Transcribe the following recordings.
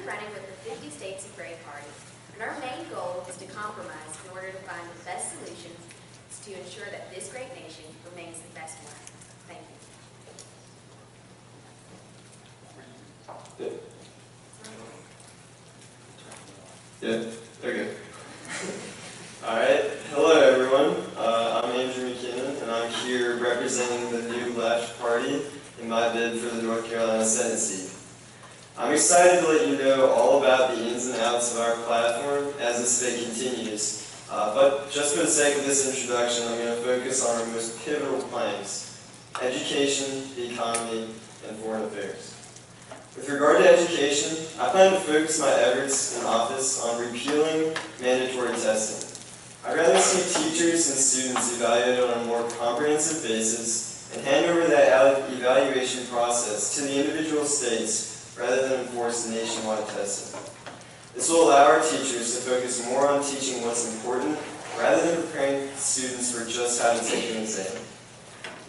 running with the 50 States of Gray Party, and our main goal is to compromise in order to find the best solutions to ensure that this great nation remains the best one. Thank you. Yeah, okay. Alright, hello everyone. I'm Andrew McKinnon, and I'm here representing the New Left Party in my bid for the North Carolina Senate seat. I'm excited to let you know all about the ins and outs of our platform as this debate continues. But just for the sake of this introduction, I'm going to focus on our most pivotal planks: education, the economy, and foreign affairs. With regard to education, I plan to focus my efforts in office on repealing mandatory testing. I'd rather see teachers and students evaluated on a more comprehensive basis and hand over that evaluation process to the individual states rather than enforce nationwide testing. This will allow our teachers to focus more on teaching what's important rather than preparing students for just how to take an exam.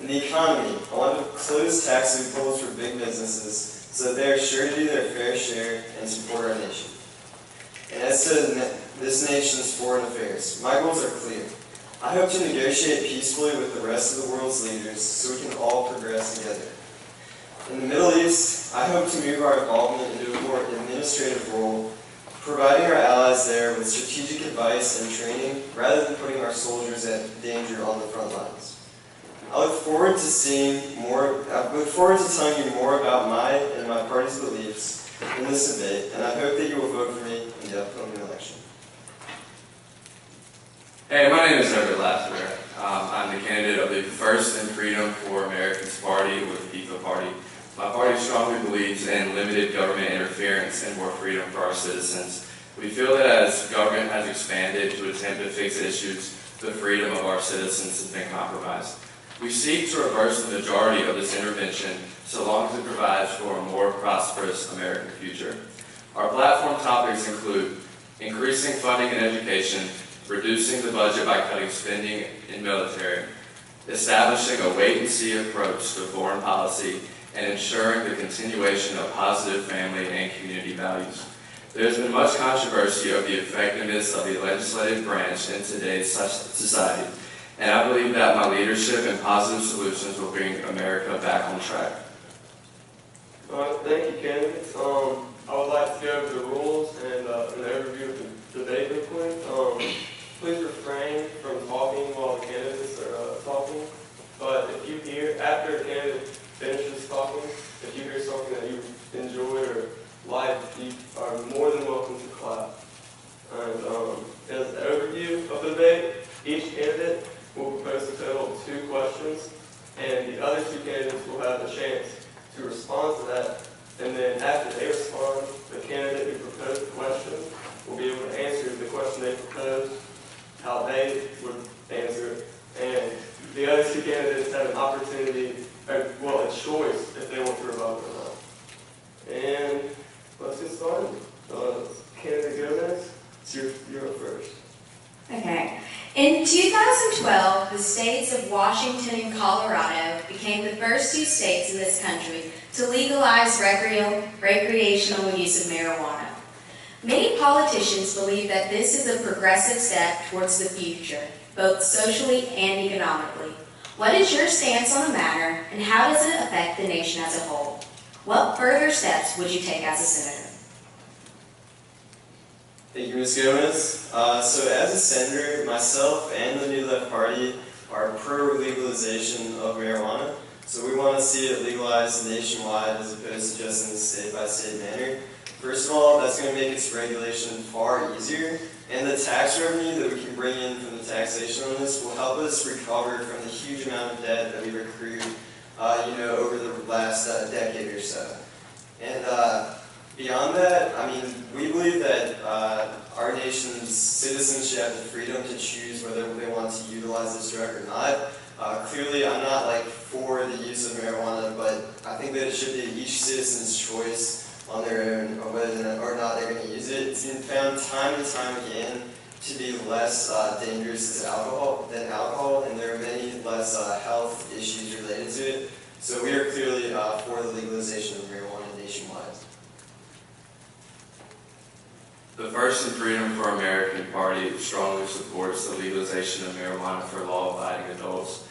In the economy, I want to close tax loopholes for big businesses so that they are sure to do their fair share and support our nation. And as to this nation's foreign affairs, my goals are clear. I hope to negotiate peacefully with the rest of the world's leaders so we can all progress together. In the Middle East, I hope to move our involvement into a more administrative role, providing our allies there with strategic advice and training rather than putting our soldiers at danger on the front lines. I look forward to telling you more about my and my party's beliefs in this debate, and I hope that you will vote for me in the upcoming election. Hey, my name is Everett Lasseter. I'm the candidate of the First and Freedom for Americans Party, or the FIFA Party. My party strongly believes in limited government interference and more freedom for our citizens. We feel that as government has expanded to attempt to fix issues, the freedom of our citizens has been compromised. We seek to reverse the majority of this intervention so long as it provides for a more prosperous American future. Our platform topics include increasing funding in education, reducing the budget by cutting spending in military, establishing a wait-and-see approach to foreign policy, and ensuring the continuation of positive family and community values. There has been much controversy over the effectiveness of the legislative branch in today's society, and I believe that my leadership and positive solutions will bring America back on track. Thank you, candidates. I would like to go over the rules and an overview of the debate real quick. Please refrain from talking while the candidates are talking, but if you hear, after a candidate finishes talking, if you hear something that you enjoyed or liked, you are more than welcome to clap. And as an overview of the debate, each candidate will propose a total of 2 questions, and the other 2 candidates will have a chance to respond to that. And then after they respond, the candidate who proposed the question will be able to answer the question they proposed, how they would answer it. And the other 2 candidates have an opportunity, well, a choice if they want to rebuttal or not. And let's get started. Candidate Gomez, you're up first. Okay. In 2012, the states of Washington and Colorado became the first 2 states in this country to legalize recreational use of marijuana. Many politicians believe that this is a progressive step towards the future, both socially and economically. What is your stance on the matter, and how does it affect the nation as a whole? What further steps would you take as a senator? Thank you, Ms. Gomez. So as a senator, myself and the New Left Party are pro-legalization of marijuana. So we want to see it legalized nationwide as opposed to just in the state-by-state manner. First of all, that's going to make its regulation far easier, and the tax revenue that we can bring in from the taxation on this will help us recover from the huge amount of debt that we've accrued, over the last decade or so. And beyond that, I mean, we believe that our nation's citizens should have the freedom to choose whether they want to utilize this drug or not. Clearly, I'm not for the use of marijuana, but I think that it should be each citizen's choice on their own on whether or not they're going to use it. It's been found time and time again to be less dangerous than alcohol, and there are many less health issues related to it. So we are clearly for the legalization of marijuana nationwide. The First and Freedom for American Party strongly supports the legalization of marijuana for law-abiding adults.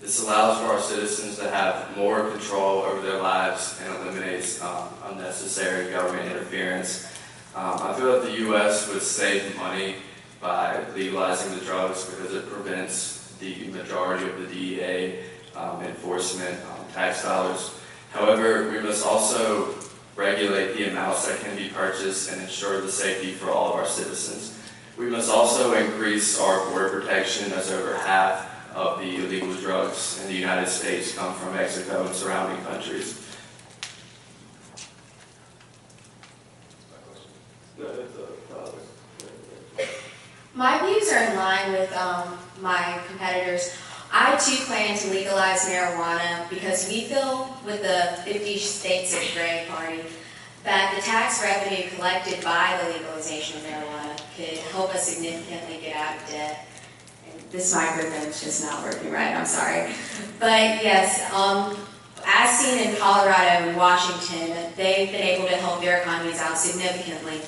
This allows for our citizens to have more control over their lives and eliminates unnecessary government interference. I feel that the U.S. would save money by legalizing the drugs because it prevents the majority of the DEA enforcement tax dollars. However, we must also regulate the amounts that can be purchased and ensure the safety for all of our citizens. We must also increase our border protection, as over half of the illegal drugs in the United States come from Mexico and surrounding countries. My views are in line with my competitors. I too plan to legalize marijuana because we feel with the 50 States of Gray Party that the tax revenue collected by the legalization of marijuana could help us significantly get out of debt. And this microphone is just not working right, I'm sorry. But yes, as seen in Colorado and Washington, they've been able to help their economies out significantly.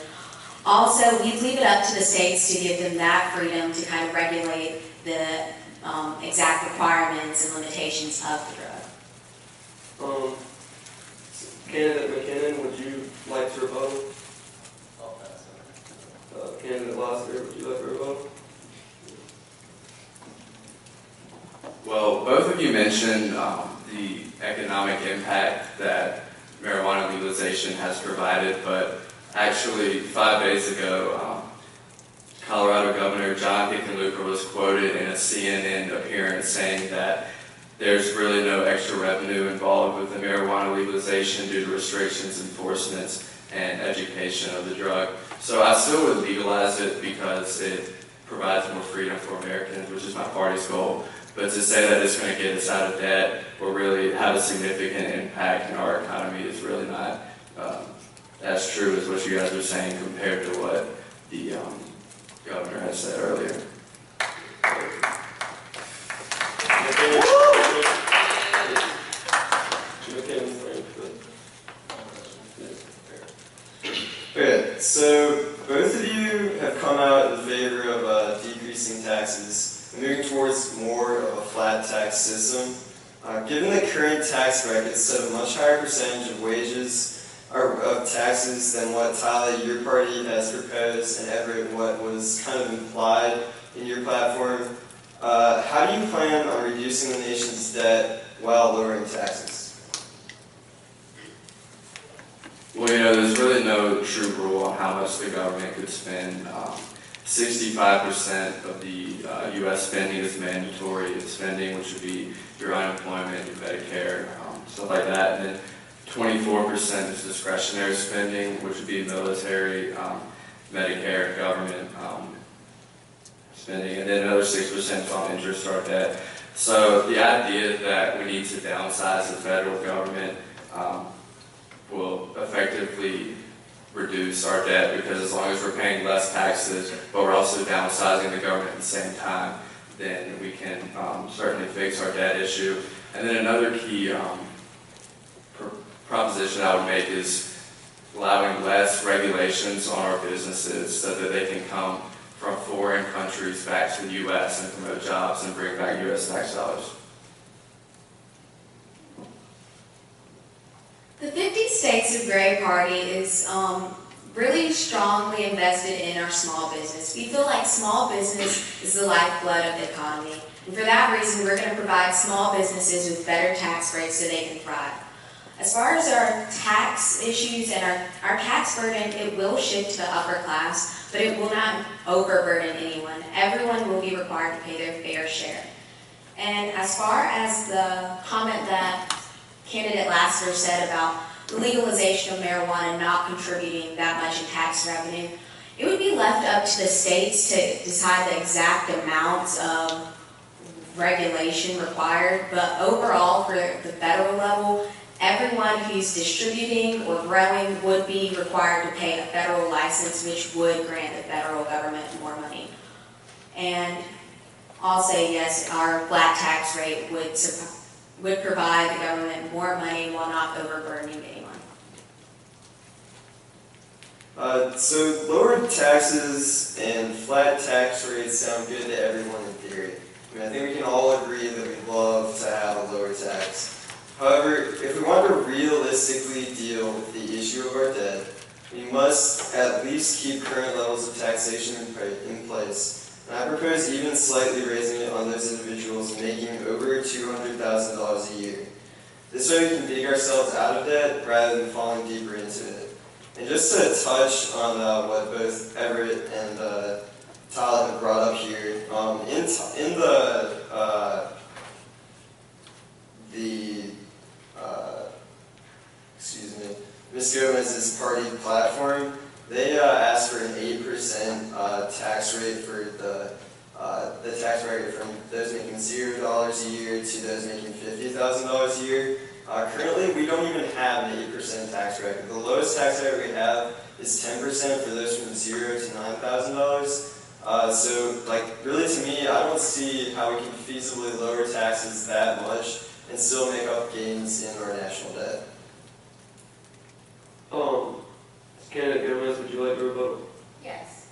Also, we leave it up to the states to give them that freedom to kind of regulate the exact requirements and limitations of the drug. Candidate McKinnon, would you like to rebuttal? I'll pass it. Candidate Lasser, would you like to rebuttal? Well, both of you mentioned the economic impact that marijuana legalization has provided, but actually 5 days ago, Colorado Governor John Hickenlooper was quoted in a CNN appearance saying that there's really no extra revenue involved with the marijuana legalization due to restrictions, enforcements, and education of the drug. So I still would legalize it because it provides more freedom for Americans, which is my party's goal. But to say that it's going to get us out of debt or really have a significant impact in our economy is really not as true as what you guys are saying compared to what the governor has said earlier. Okay, so both of you have come out in favor of decreasing taxes and moving towards more of a flat tax system. Given the current tax bracket set a much higher percentage of wages or of taxes than what Tyler, your party, has proposed, and Everett, what was kind of implied in your platform, how do you plan on reducing the nation's debt while lowering taxes? Well, there's really no true rule on how much the government could spend. 65% of the U.S. spending is mandatory spending, which would be your unemployment, your Medicare, stuff like that. And then 24% is discretionary spending, which would be military, Medicare, government spending, and then another 6% is on interest or debt. So the idea that we need to downsize the federal government will effectively reduce our debt, because as long as we're paying less taxes, but we're also downsizing the government at the same time, then we can certainly fix our debt issue. And then another key proposition I would make is allowing less regulations on our businesses so that they can come from foreign countries back to the U.S. and promote jobs and bring back U.S. tax dollars. The 50 States of Gray Party is really strongly invested in our small business. We feel like small business is the lifeblood of the economy. And for that reason, we're going to provide small businesses with better tax rates so they can thrive. As far as our tax issues and our tax burden, it will shift to the upper class, but it will not overburden anyone. Everyone will be required to pay their fair share. And as far as the comment that candidate Lasser said about the legalization of marijuana not contributing that much in tax revenue, it would be left up to the states to decide the exact amounts of regulation required. But overall, for the federal level, everyone who's distributing or growing would be required to pay a federal license, which would grant the federal government more money. And I'll say yes, our flat tax rate would provide the government more money while not overburdening anyone. So lower taxes and flat tax rates sound good to everyone in theory. I mean, I think we can all agree that we'd love to have a lower tax. However, if we want to realistically deal with the issue of our debt, we must at least keep current levels of taxation in place. And I propose even slightly raising it on those individuals making over $200,000 a year. This way we can dig ourselves out of debt rather than falling deeper into it. And just to touch on what both Everett and Tyler have brought up here, in Ms. Gomez's party platform, they asked for an 8% tax rate for the tax bracket from those making $0 a year to those making $50,000 a year. Currently, we don't even have an 8% tax bracket. The lowest tax rate we have is 10% for those from $0 to $9,000. So, really to me, I don't see how we can feasibly lower taxes that much and still make up gains in our national debt. Candidate Gomez, would you like to rebuttal? Yes.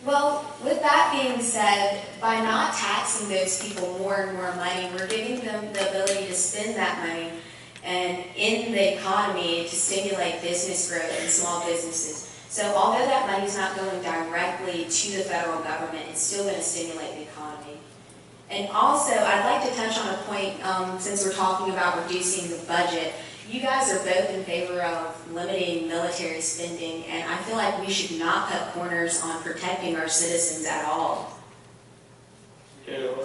Well, with that being said, by not taxing those people more and more money, we're giving them the ability to spend that money and in the economy to stimulate business growth and small businesses. So although that money is not going directly to the federal government, it's still going to stimulate the economy. And also, I'd like to touch on a point, since we're talking about reducing the budget. You guys are both in favor of limiting military spending, and I feel like we should not cut corners on protecting our citizens at all. Candidate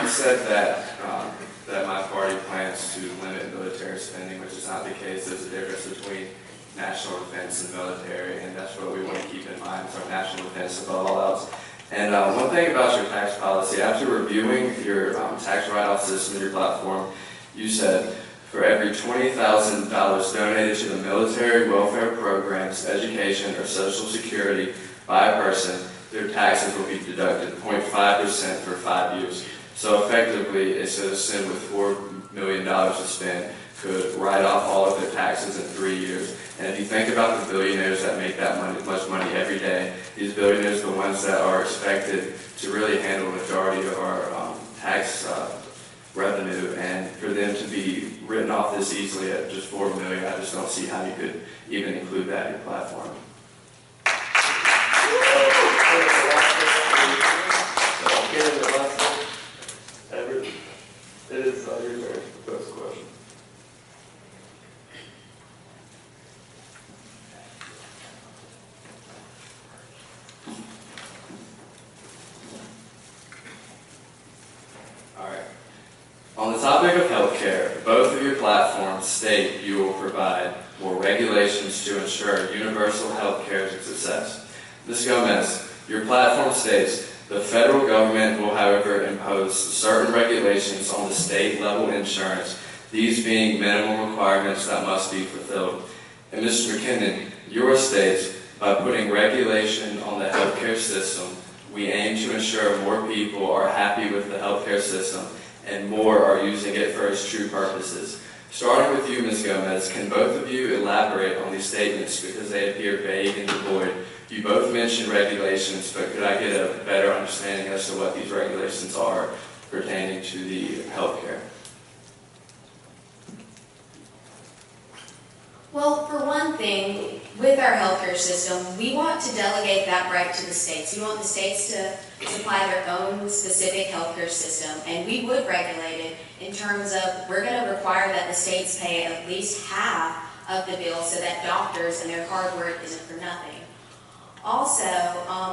You said that my party plans to limit military spending, which is not the case. There's a difference between national defense and military, and that's what we want to keep in mind, is our national defense above all else. And one thing about your tax policy, after reviewing your tax write-off system in your platform, you said for every $20,000 donated to the military welfare programs, education, or Social Security by a person, their taxes will be deducted 0.5% for 5 years. So effectively, a citizen with $4 million to spend could write off all of their taxes in 3 years. And if you think about the billionaires that make that much money every day, these billionaires are the ones that are expected to really handle the majority of our tax revenue, and for them to be written off this easily at just $4 million, I just don't see how you could even include that in your platform. Everett, it is your turn to pose a question. On the topic of healthcare, both of your platforms state you will provide more regulations to ensure universal healthcare success. Ms. Gomez, your platform states the federal government will, however, impose certain regulations on the state-level insurance, these being minimum requirements that must be fulfilled. And Mr. McKinnon, yours states, by putting regulation on the healthcare system, we aim to ensure more people are happy with the healthcare system and more are using it for its true purposes. Starting with you, Ms. Gomez, can both of you elaborate on these statements because they appear vague and devoid? You both mentioned regulations, but could I get a better understanding as to what these regulations are pertaining to the healthcare? Well, for one thing, with our healthcare system, we want to delegate that right to the states. We want the states to supply their own specific healthcare system, and we would regulate it in terms of we're going to require that the states pay at least half of the bill so that doctors and their hard work isn't for nothing. Also,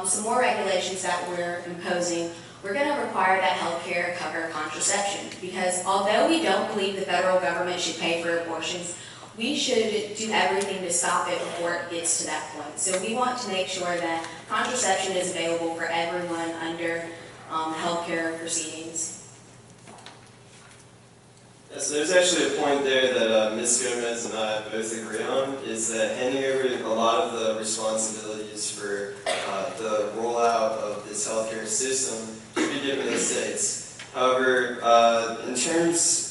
some more regulations that we're imposing, we're going to require that healthcare cover contraception, because although we don't believe the federal government should pay for abortions, we should do everything to stop it before it gets to that point. So we want to make sure that contraception is available for everyone under healthcare proceedings. Yeah, so there's actually a point there that Ms. Gomez and I both agree on, is that handing over a lot of the responsibilities for the rollout of this healthcare system should be given to the states. However, in terms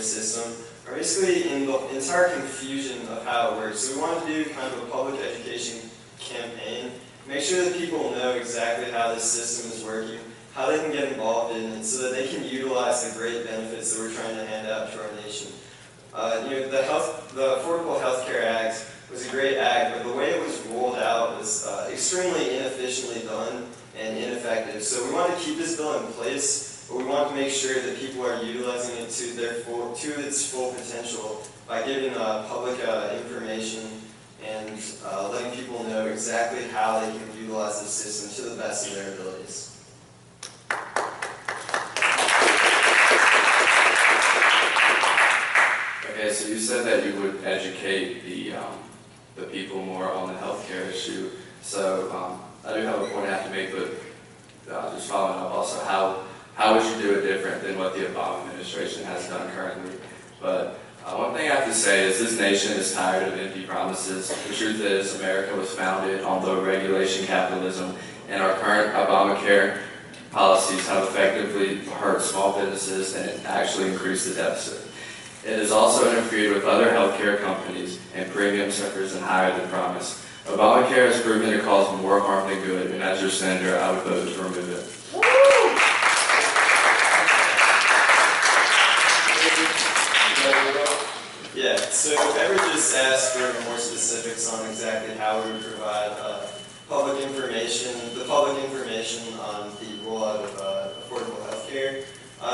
system are basically in the entire confusion of how it works. So we wanted to do kind of a public education campaign, make sure that people know exactly how this system is working, how they can get involved in it, so that they can utilize the great benefits that we're trying to hand out to our nation. The Affordable Health Care Act was a great act, but the way it was rolled out was extremely inefficiently done and ineffective. So we want to keep this bill in place, but we want to make sure that people are utilizing it to its full potential by giving public information and letting people know exactly how they can utilize the system to the best of their abilities. Okay, so you said that you would educate the people more on the healthcare issue. So I do have a point I have to make, but just following up also, how would you do it different than what the Obama administration has done currently? But one thing I have to say is this nation is tired of empty promises. The truth is America was founded on low regulation capitalism, and our current Obamacare policies have effectively hurt small businesses and actually increased the deficit. It has also interfered with other healthcare companies, and premiums have risen higher than promised. Obamacare has proven to cause more harm than good, and as your senator, I would vote to remove it. Yeah, so Everett just asked for more specifics on exactly how we would provide public information on the rollout of affordable health care.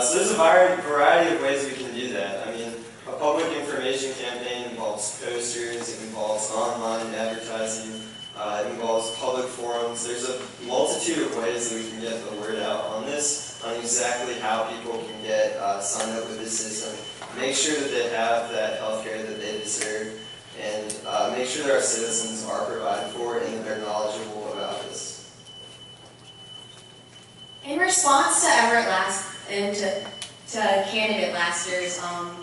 So there's a variety of ways we can do that. I mean, a public information campaign involves posters, it involves online advertising, it involves public forums. There's a multitude of ways that we can get the word out on this, on exactly how people can get signed up with this system, make sure that they have that health care that they deserve, and make sure that our citizens are provided for and that they're knowledgeable about this. In response to candidate last year's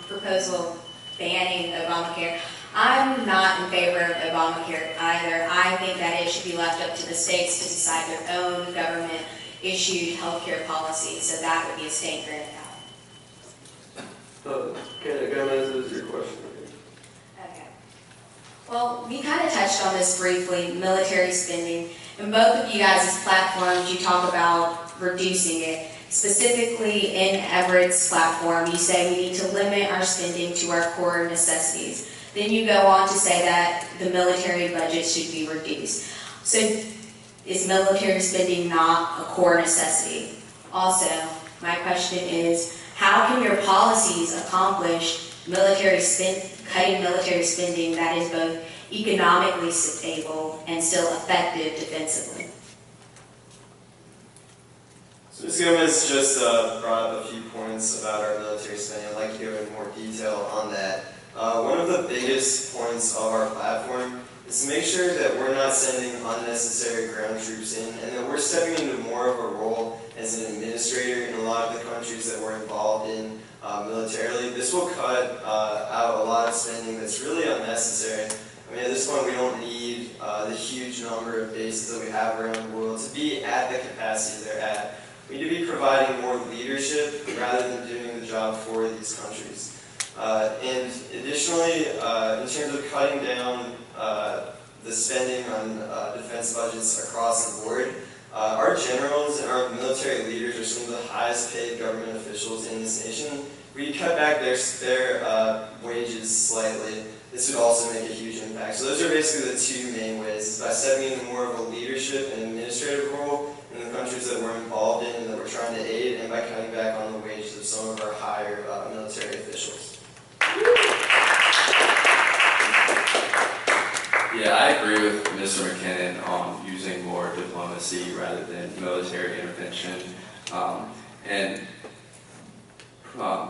proposal banning Obamacare, I'm not in favor of Obamacare either. I think that it should be left up to the states to decide their own government-issued healthcare policy, so that would be a state grant out. Candidate Gomez, is your question? Okay. Well, we kind of touched on this briefly, military spending. In both of you guys' platforms, you talk about reducing it. Specifically in Everett's platform, you say we need to limit our spending to our core necessities. Then you go on to say that the military budget should be reduced. So is military spending not a core necessity? Also, my question is, how can your policies accomplish cutting military spending that is both economically stable and still effective defensively? So Ms. Gomez just brought up a few points about our military spending. I'd like to go into more detail on that. One of the biggest points of our platform is to make sure that we're not sending unnecessary ground troops in, and that we're stepping into more of a role as an administrator in a lot of the countries that we're involved in militarily. This will cut out a lot of spending that's really unnecessary. I mean, at this point, we don't need the huge number of bases that we have around the world to be at the capacity they're at. We need to be providing more leadership rather than doing the job for these countries. And additionally, in terms of cutting down the spending on defense budgets across the board, our generals and our military leaders are some of the highest paid government officials in this nation. We cut back their wages slightly. This would also make a huge impact. So those are basically the two main ways, by stepping into more of a leadership and administrative role in the countries that we're involved in and that we're trying to aid, and by cutting back on the wages of some of our higher military officials. Yeah, I agree with Mr. McKinnon on using more diplomacy rather than military intervention. And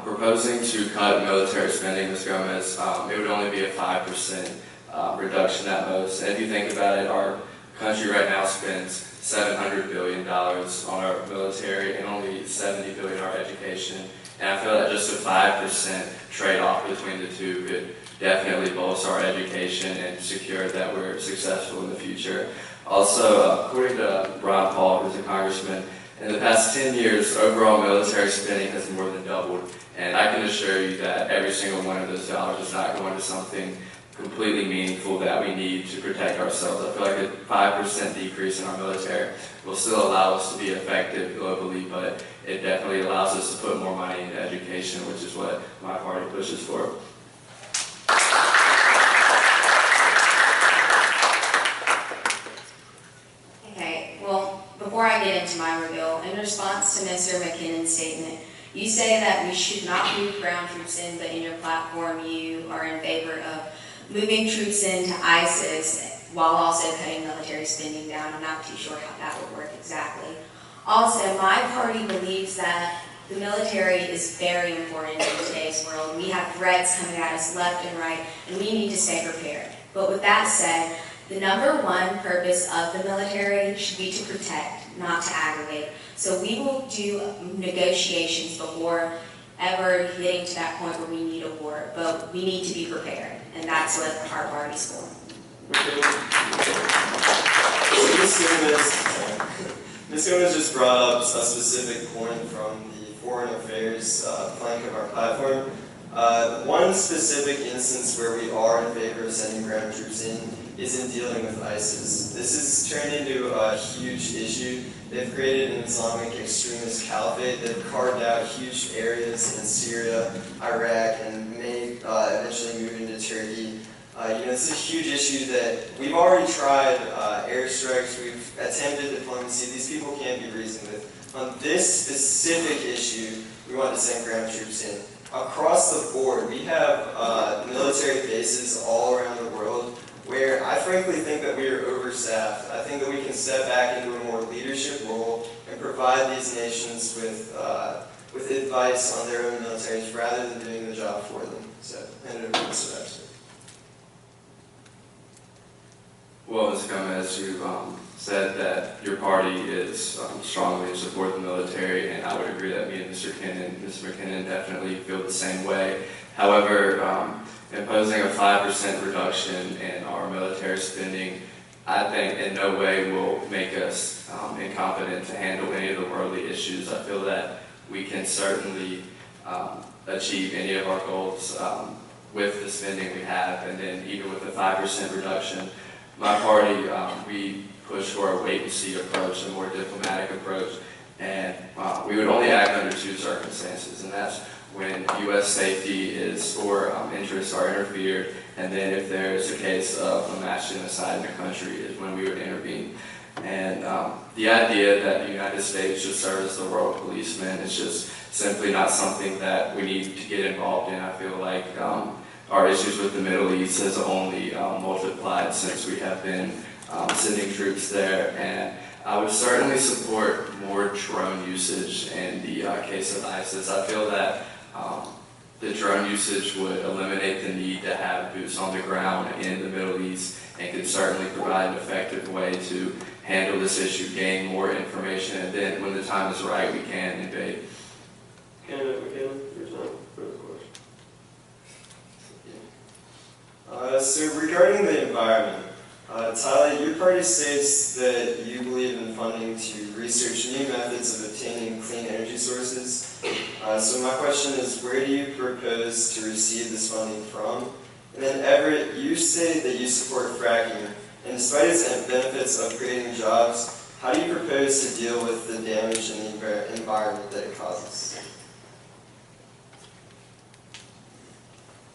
proposing to cut military spending, Ms. Gomez, it would only be a 5% reduction at most. And if you think about it, our country right now spends $700 billion on our military and only $70 billion on our education. And I feel that just a 5% trade-off between the two could definitely bolster our education and secure that we're successful in the future. Also, according to Ron Paul, who's a congressman, in the past 10 years, overall military spending has more than doubled, and I can assure you that every single one of those dollars is not going to something completely meaningful that we need to protect ourselves. I feel like a 5% decrease in our military will still allow us to be effective globally, but it definitely allows us to put more money into education, which is what my party pushes for. Okay, well, before I get into my reveal, in response to Mr. McKinnon's statement, you say that we should not move ground troops in, but in your platform you are in favor of moving troops into ISIS while also cutting military spending down. I'm not too sure how that would work exactly. Also, my party believes that the military is very important in today's world. We have threats coming at us left and right, and we need to stay prepared. But with that said, the number one purpose of the military should be to protect, not to aggravate. So we will do negotiations before ever getting to that point where we need a war, but we need to be prepared, and that's what our party's for. Ms. Gomez just brought up a specific point from the foreign affairs flank of our platform. One specific instance where we are in favor of sending ground troops in is in dealing with ISIS. This has turned into a huge issue. They've created an Islamic extremist caliphate. They've carved out huge areas in Syria, Iraq, and may eventually move into Turkey. This is a huge issue that we've already tried airstrikes, we've attempted diplomacy. These people can't be reasoned with. On this specific issue, we want to send ground troops in. Across the board, we have military bases all around the world where I frankly think that we are overstaffed. I think that we can step back into a more leadership role and provide these nations with advice on their own militaries rather than doing the job for them. So, hand it over to Mr. Webster. Well, Ms. Gomez, you said that your party is strongly in support of the military, and I would agree that me and Mr. McKinnon definitely feel the same way. However, imposing a 5% reduction in our military spending, I think in no way will make us incompetent to handle any of the worldly issues. I feel that we can certainly achieve any of our goals with the spending we have, and then even with the 5% reduction, my party, we push for a wait-and-see approach, a more diplomatic approach, and we would only act under two circumstances, and that's when U.S. safety is or interests are interfered, and then if there's a case of a mass genocide in the country is when we would intervene. And the idea that the United States should serve as the world policeman is just simply not something that we need to get involved in. I feel like our issues with the Middle East has only multiplied since we have been sending troops there, and I would certainly support more drone usage in the case of ISIS. I feel that the drone usage would eliminate the need to have boots on the ground in the Middle East and could certainly provide an effective way to handle this issue, gain more information, and then when the time is right, we can invade. Candidate McKinnon, your time for the question. So regarding the environment, Tyler, your party states that you believe in funding to research new methods of obtaining clean energy sources. So my question is, where do you propose to receive this funding from? And then Everett, you say that you support fracking, and despite its benefits of creating jobs, how do you propose to deal with the damage in the environment that it causes?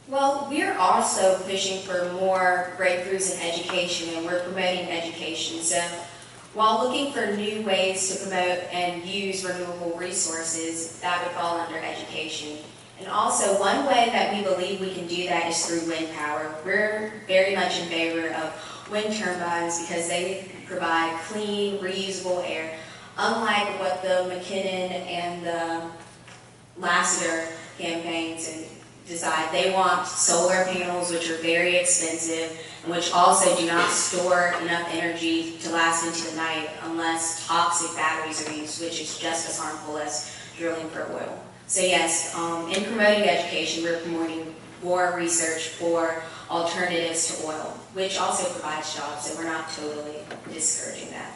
Well, we're also pushing for more breakthroughs in education, and we're promoting education. So while looking for new ways to promote and use renewable resources, that would fall under education. And also, one way that we believe we can do that is through wind power. We're very much in favor of wind turbines because they provide clean, reusable air, unlike what the McKinnon and the Lassiter campaigns decide. They want solar panels, which are very expensive, and which also do not store enough energy to last into the night unless toxic batteries are used, which is just as harmful as drilling for oil. So yes, in promoting education, we're promoting more research for alternatives to oil, which also provides jobs, so we're not totally discouraging that.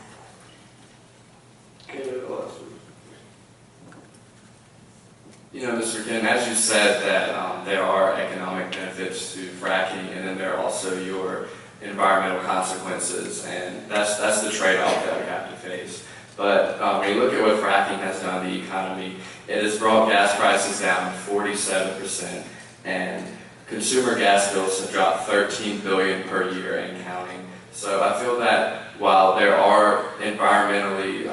Mr. Ken, as you said that there are economic benefits to fracking, and then there are also your environmental consequences, and that's the trade-off that we have to face. But when you look at what fracking has done to the economy, it has brought gas prices down 47%, and consumer gas bills have dropped $13 billion per year and counting. So I feel that while there are environmentally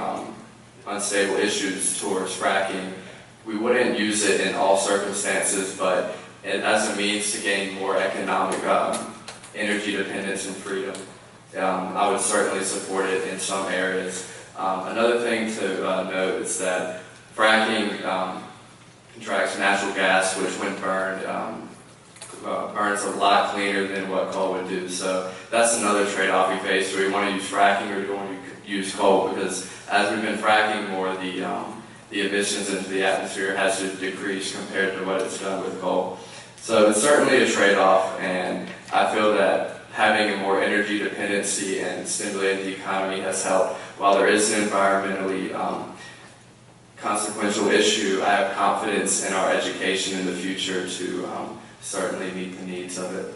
unstable issues towards fracking, we wouldn't use it in all circumstances, but as a means to gain more economic energy dependence and freedom, I would certainly support it in some areas. Another thing to note is that fracking contracts natural gas, which when burned, burns a lot cleaner than what coal would do. So that's another trade-off we face. Do we want to use fracking or do we want to use coal? Because as we've been fracking more, the emissions into the atmosphere has to decrease compared to what it's done with coal. So it's certainly a trade-off, and I feel that having a more energy dependency and stimulating the economy has helped. While there is an environmentally consequential issue, I have confidence in our education in the future to certainly meet the needs of it.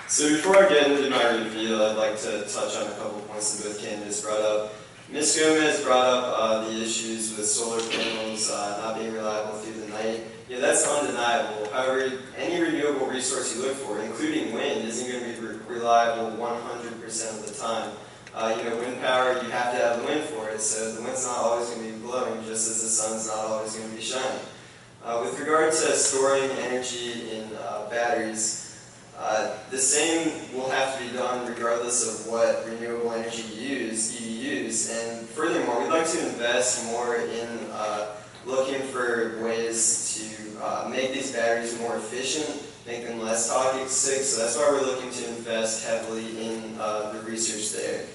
So before I get into my review, I'd like to touch on a couple of points that both candidates brought up. Ms. Gomez brought up the issues with solar panels not being reliable through the night. Yeah, that's undeniable. However, any renewable resource you look for, including wind, isn't going to be reliable 100% of the time. Wind power, you have to have the wind for it, so the wind's not always going to be blowing, just as the sun's not always going to be shining. With regard to storing energy in batteries, the same will have to be done regardless of what renewable energy you use. And furthermore, we'd like to invest more in looking for ways to make these batteries more efficient, make them less toxic. So that's why we're looking to invest heavily in the research there.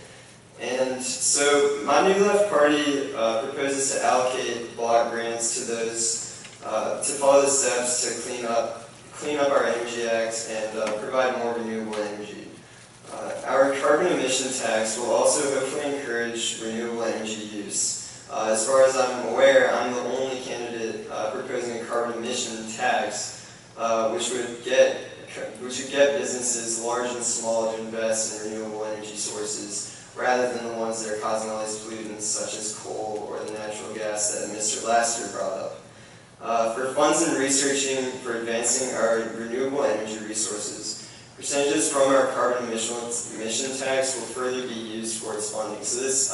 And so my New Left Party proposes to allocate block grants to those to follow the steps to clean up our energy acts and provide more renewable energy. Our carbon emission tax will also hopefully encourage renewable energy use. As far as I'm aware, I'm the only candidate proposing a carbon emission tax, which would get businesses large and small to invest in renewable energy sources, rather than the ones that are causing all these pollutants, such as coal or the natural gas that Mr. Laster brought up. For funds in researching for advancing our renewable energy resources, percentages from our carbon emission tax will further be used for its funding. So this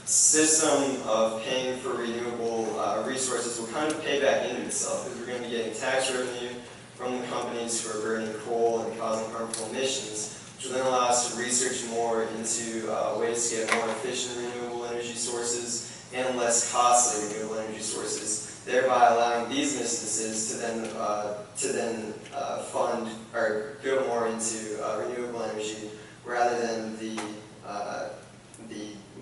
system of paying for renewable resources will kind of pay back into itself, because we're going to be getting tax revenue from the companies who are burning coal and causing harmful emissions, which will then allow us to research more into ways to get more efficient renewable energy sources and less costly renewable energy sources, thereby allowing these businesses to then fund or go more into renewable energy rather than the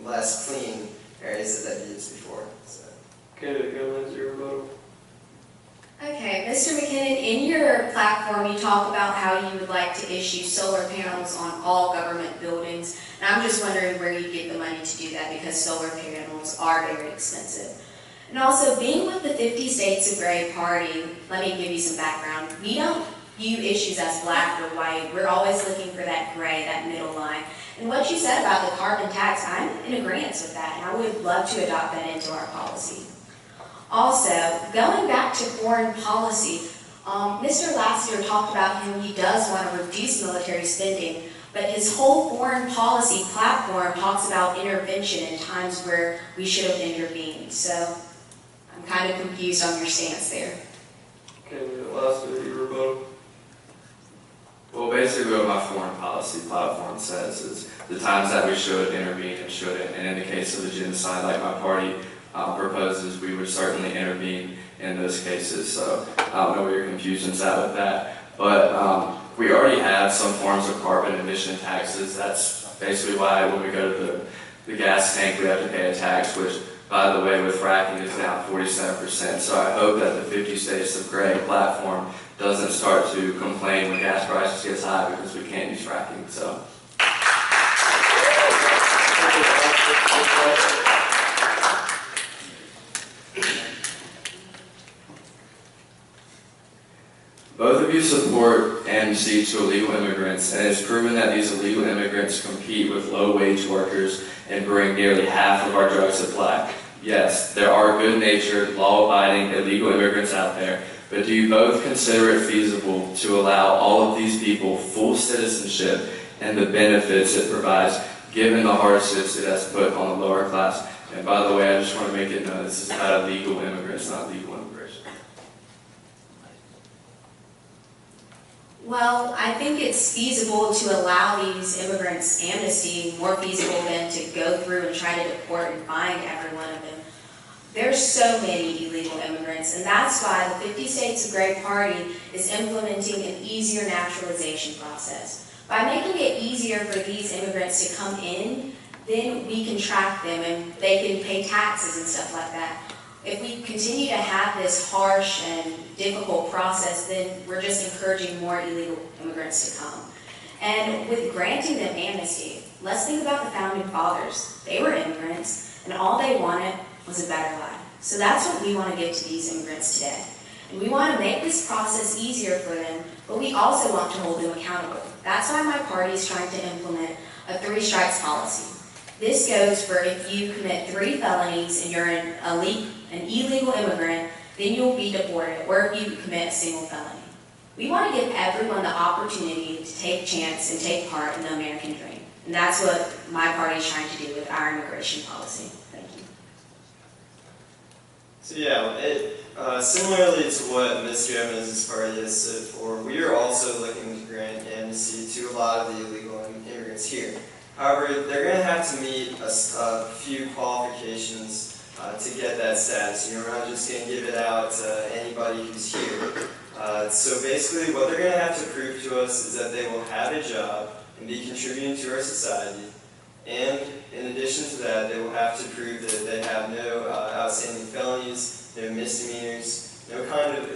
less clean areas that they've used before. So. Candidate Gomez, your vote. Okay, Mr. McKinnon, in your platform you talk about how you would like to issue solar panels on all government buildings, and I'm just wondering where you get the money to do that, because solar panels are very expensive. And also, being with the 50 States of Gray Party, let me give you some background. We don't view issues as black or white. We're always looking for that gray, that middle line. And what you said about the carbon tax, I'm in agreement with that, and I would love to adopt that into our policy. Also, going back to foreign policy, Mr. Laster talked about how he does want to reduce military spending, but his whole foreign policy platform talks about intervention in times where we should have intervened. So I'm kind of confused on your stance there. Candidate Laster, your vote. Well, basically what my foreign policy platform says is the times that we should intervene and shouldn't. And in the case of the genocide, like my party proposes, we would certainly intervene in those cases. So I don't know where your confusion's at with that. But we already have some forms of carbon emission taxes. That's basically why when we go to the gas tank, we have to pay a tax, which, by the way, with fracking is down 47%. So I hope that the 50 States of Gray platform doesn't start to complain when gas prices gets high because we can't use fracking. So. clearly support amnesty to illegal immigrants, and it's proven that these illegal immigrants compete with low-wage workers and bring nearly half of our drug supply. Yes, there are good-natured, law-abiding illegal immigrants out there, but do you both consider it feasible to allow all of these people full citizenship and the benefits it provides, given the hardships it has put on the lower class? And by the way, I just want to make it known, this is about illegal immigrants, not legal immigration. Well, I think it's feasible to allow these immigrants amnesty, more feasible than to go through and try to deport and find every one of them. There's so many illegal immigrants, and that's why the 50 States of Great Party is implementing an easier naturalization process. By making it easier for these immigrants to come in, then we can track them and they can pay taxes and stuff like that. If we continue to have this harsh and difficult process, then we're just encouraging more illegal immigrants to come. And with granting them amnesty, let's think about the founding fathers. They were immigrants, and all they wanted was a better life. So that's what we want to give to these immigrants today. And we want to make this process easier for them, but we also want to hold them accountable. That's why my party is trying to implement a 3 strikes policy. This goes for if you commit 3 felonies and you're an illegal immigrant, then you'll be deported, or if you commit a single felony. We want to give everyone the opportunity to take a chance and take part in the American dream. And that's what my party is trying to do with our immigration policy. Thank you. So yeah, similarly to what Ms. Gomez's party has stood for, we are also looking to grant amnesty to a lot of the illegal immigrants here. However, they're going to have to meet a few qualifications to get that status. We're not just going to give it out to anybody who's here. So basically, what they're going to have to prove to us is that they will have a job and be contributing to our society. And in addition to that, they will have to prove that they have no outstanding felonies, no misdemeanors, no kind of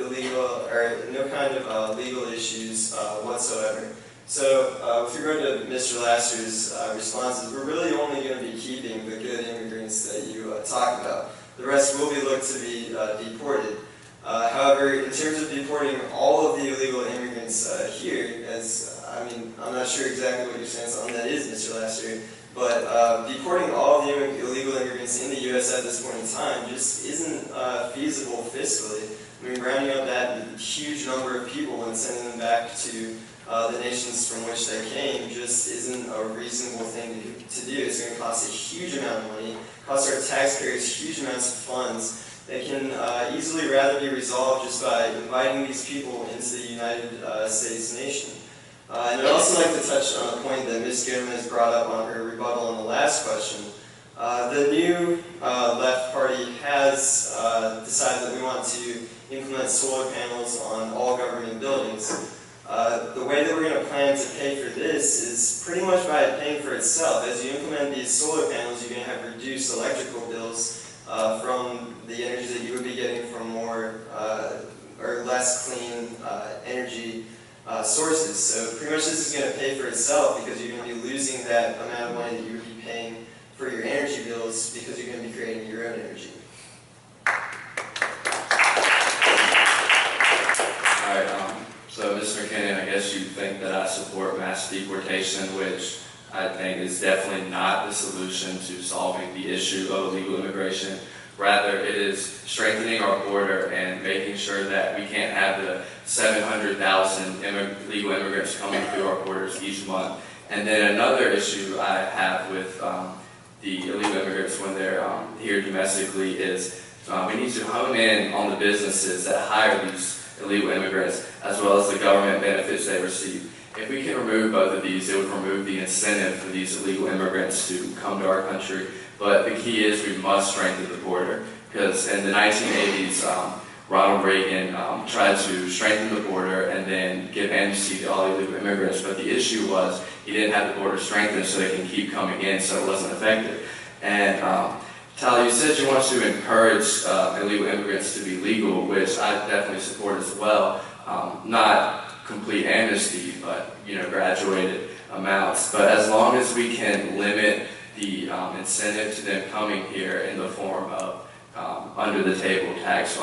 legal issues whatsoever. So with regard to Mr. Lasser's responses, we're really only going to be keeping the good immigrants that you talk about. The rest will be looked to be deported. However, in terms of deporting all of the illegal immigrants here, I'm not sure exactly what your stance on that is, Mr. Lasser, but deporting all of the illegal immigrants in the U.S. at this point in time just isn't feasible fiscally. I mean, rounding up that huge number of people and sending them back to the nations from which they came just isn't a reasonable thing to do. It's going to cost a huge amount of money, cost our taxpayers huge amounts of funds. They can easily rather be resolved just by inviting these people into the United States nation. And I'd also like to touch on a point that Ms. Gomez brought up on her rebuttal on the last question. The new left party has decided that we want to implement solar panels on all government buildings. The way that we're going to plan to pay for this is pretty much by paying for itself. As you implement these solar panels, you're going to have reduced electrical bills from the energy that you would be getting from more or less clean energy sources. So pretty much this is going to pay for itself because you're going to be losing that amount of money that you would be paying for your energy bills because you're going to be creating your own energy. So, Mr. McKinnon, I guess you think that I support mass deportation, which I think is definitely not the solution to solving the issue of illegal immigration. Rather, it is strengthening our border and making sure that we can't have the 700,000 illegal immigrants coming through our borders each month. And then another issue I have with the illegal immigrants when they're here domestically is we need to hone in on the businesses that hire these illegal immigrants, as well as the government benefits they receive. If we can remove both of these, it would remove the incentive for these illegal immigrants to come to our country. But the key is we must strengthen the border, because in the 1980s, Ronald Reagan tried to strengthen the border and then give amnesty to all illegal immigrants. But the issue was he didn't have the border strengthened so they can keep coming in, so it wasn't effective. And Tyler, you said you want to encourage illegal immigrants to be legal, which I definitely support as well. Not complete amnesty, but graduated amounts. But as long as we can limit the incentive to them coming here in the form of under the table tax,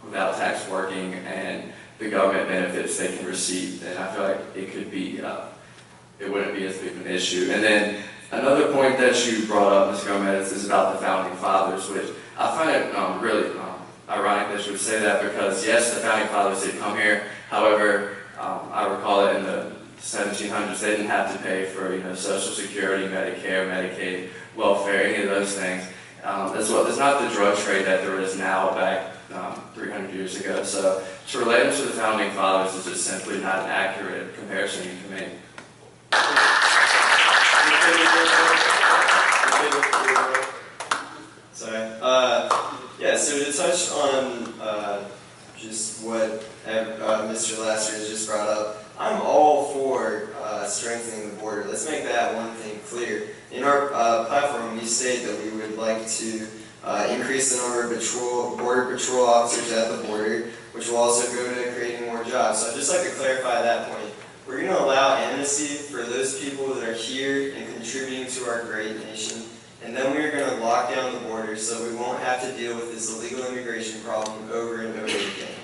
without tax working, and the government benefits they can receive, then I feel like it could be, it wouldn't be as big of an issue. And then another point that you brought up, Ms. Gomez, is about the Founding Fathers, which I find it really ironic that you would say that because, yes, the Founding Fathers did come here. However, I recall that in the 1700s, they didn't have to pay for Social Security, Medicare, Medicaid, welfare, any of those things. As well, there's not the drug trade that there is now back 300 years ago. So to relate them to the Founding Fathers is just simply not an accurate comparison you can make. Sorry. Yeah, so to touch on just what Mr. Laster has just brought up, I'm all for strengthening the border. Let's make that one thing clear. In our platform, we state that we would like to increase the number of border patrol officers at the border, which will also go to creating more jobs. So I'd just like to clarify that point. We're going to allow amnesty for those people that are here and contributing to our great nation. And then we're going to lock down the border so we won't have to deal with this illegal immigration problem over and over again.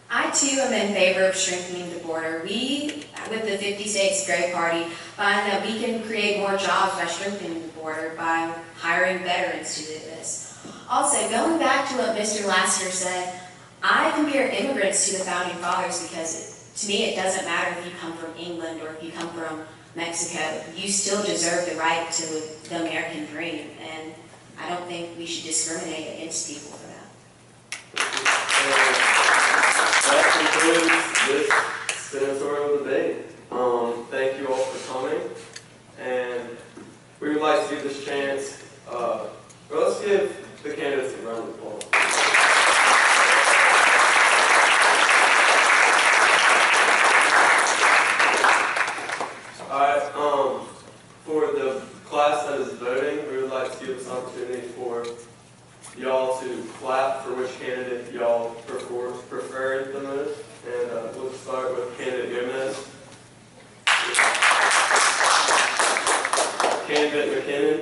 I too am in favor of strengthening the border. We, with the 50 States Grey Party, find that we can create more jobs by strengthening the border, by hiring veterans to do this. Also, going back to what Mr. Laster said, I compare immigrants to the Founding Fathers because to me it doesn't matter if you come from England or if you come from Mexico. You still deserve the right to the American dream, and I don't think we should discriminate against people for that. That concludes this senatorial debate. Thank you all for coming, and we would like to give this chance, let's give the candidates a round of applause. Alright, for the class that is voting, we would like to give this opportunity for y'all to clap for which candidate y'all prefer the most. And we'll start with candidate Gomez. Candidate McKinnon.